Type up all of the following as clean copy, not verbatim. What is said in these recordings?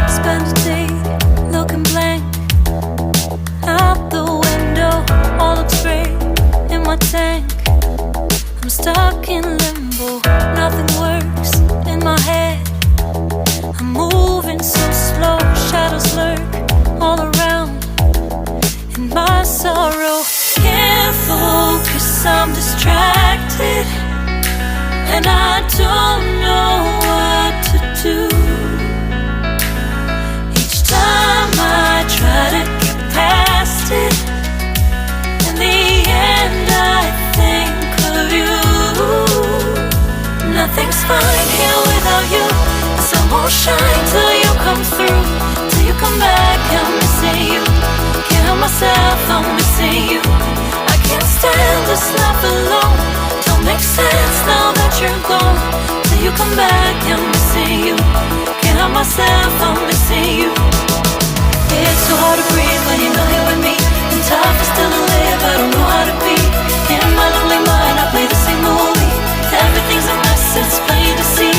Spend a day looking blank out the window, all looks great in my tank. I'm stuck in limbo, nothing works in my head. I'm moving so slow, shadows lurk all around. In my sorrow, can't focus, I'm distracted, and I don't know what to do. Each time I try to get past it, in the end I think of you. Nothing's fine here without you. The sun won't shine till you come through, till you come back. I'm missing you. Can't help myself, I'm missing you. I can't stand this life alone. Don't make sense now that you're gone. Till you come back, I'm missing you. Can't help myself, I'm missing you. It's so hard to breathe when you're not here with me, and tough is still to live, I don't know how to be. In my lonely mind I play the same movie. Everything's a mess, it's plain to see.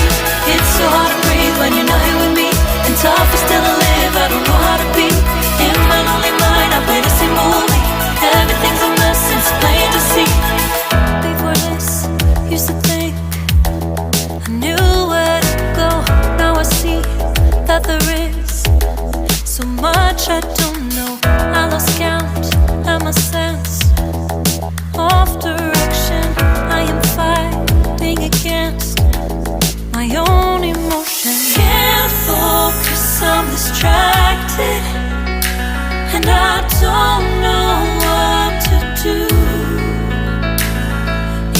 It's so hard to breathe when you're not here with me, and tough is still to live, I don't know how to be. In my lonely mind I play the same movie. Everything's a mess, it's plain to see. Before this, used to think I knew where to go. Now I see that there is so much I don't know. I lost count at my sense of direction. I am fighting against my own emotion. Can't focus, I'm distracted, and I don't know what to do.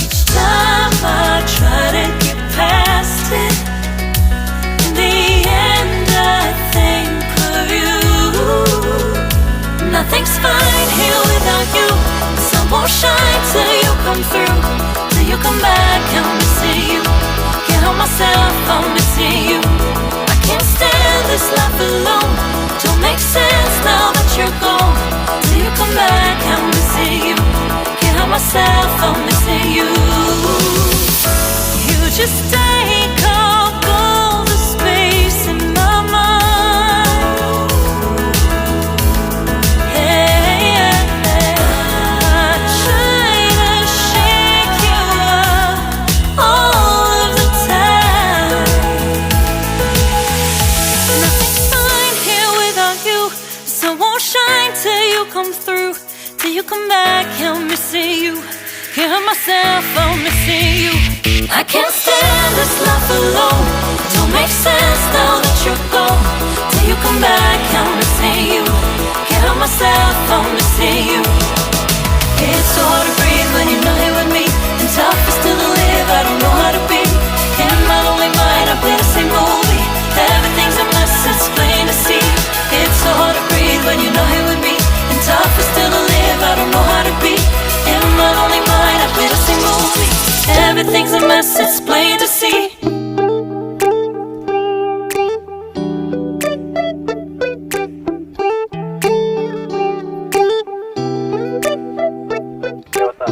Each time I try to get past it, in the end I think of you. Nothing's fine here without you. The sun won't shine till you come through, till you come back. I'm missing you. Can't help myself, I'm missing you. I can't stand this life alone. Don't make sense now that you're gone. Till you come back, I'm missing you. Can't help myself, I'm missing you. You just take up all the space in my mind. Hey, I try to shake you up all of the time. Nothing's fine here without you. The sun won't shine till you come through, till you come back. I'm missing you. Can't help myself, I'm missing you. I can't stand this life alone. Don't make sense now that you're gone. Till you come back, I'm missing you. Can't help myself, I'm missing you. It's so hard to breathe when you're not here with me, and tough is still to live, I don't know how to be. In my lonely mind I play the same movie. Everything's a mess, it's plain to see. It's so hard to breathe when you're not here with me, and tough is still to live, I don't know how to be. In my lonely mind I play the same movie. Everything's a mess, it's plain to see. Yo, what's up?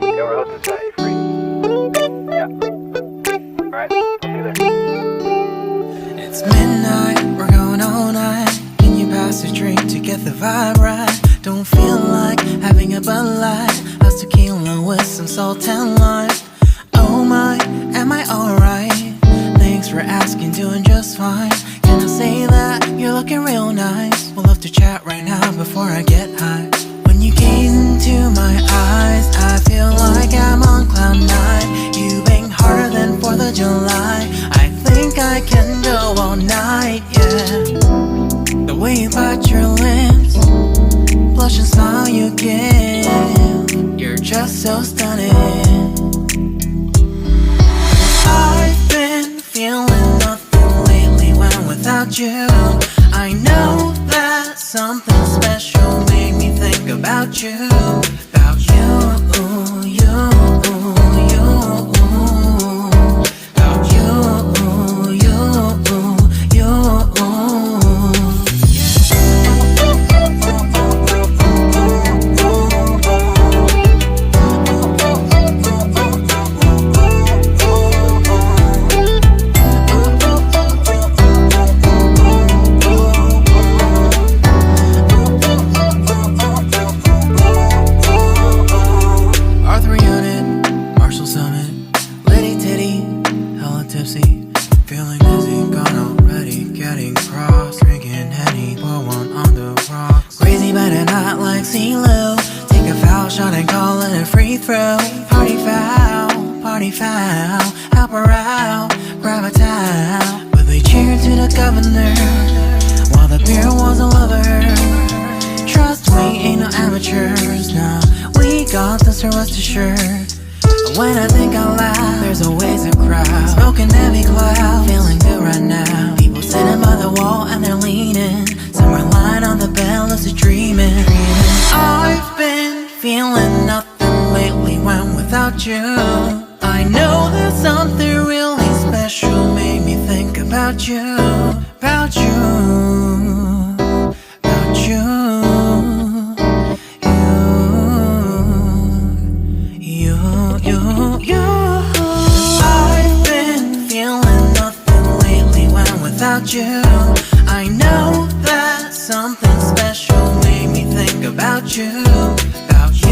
Yeah, we're hosting tonight. You free? Yeah. Alright, I'll see you there. It's midnight, we're going all night. Can you pass a drink to get the vibe right? Don't feel like having a Bud Light. How's tequila with some salt and lime? Oh my, am I alright? Thanks for asking, doing just fine. Can I say that you're looking real nice? We'll love to chat right now before I get high. When you gaze into my eyes, I feel like I'm on cloud nine. You bang harder than 4th of July. I think I can go all night, yeah. The way you bite your lips, blush and smile you give, you're just so stunning. I've been feeling nothing lately when without you. I know that something special made me think about you. About you, you, you. About you, you, you. night and night like CeeLo. Take a foul shot and call it a free throw. Party foul, help her out, grab a towel. But they cheered to the governor while the beer was all over her. Trust me, ain't no amateurs, nah. We got this, so rest assured. When I think out loud, there's always a crowd. Smoking heavy cloud, feeling good right now. People sitting by the wall and they're leaning. Somewhere lying on the bed, lucid dreaming. I've been feeling nothing lately when without you. I know that something really special made me think about you. About you, about you. I've been feeling nothing lately when without you. I know that something special made me think about you, about you.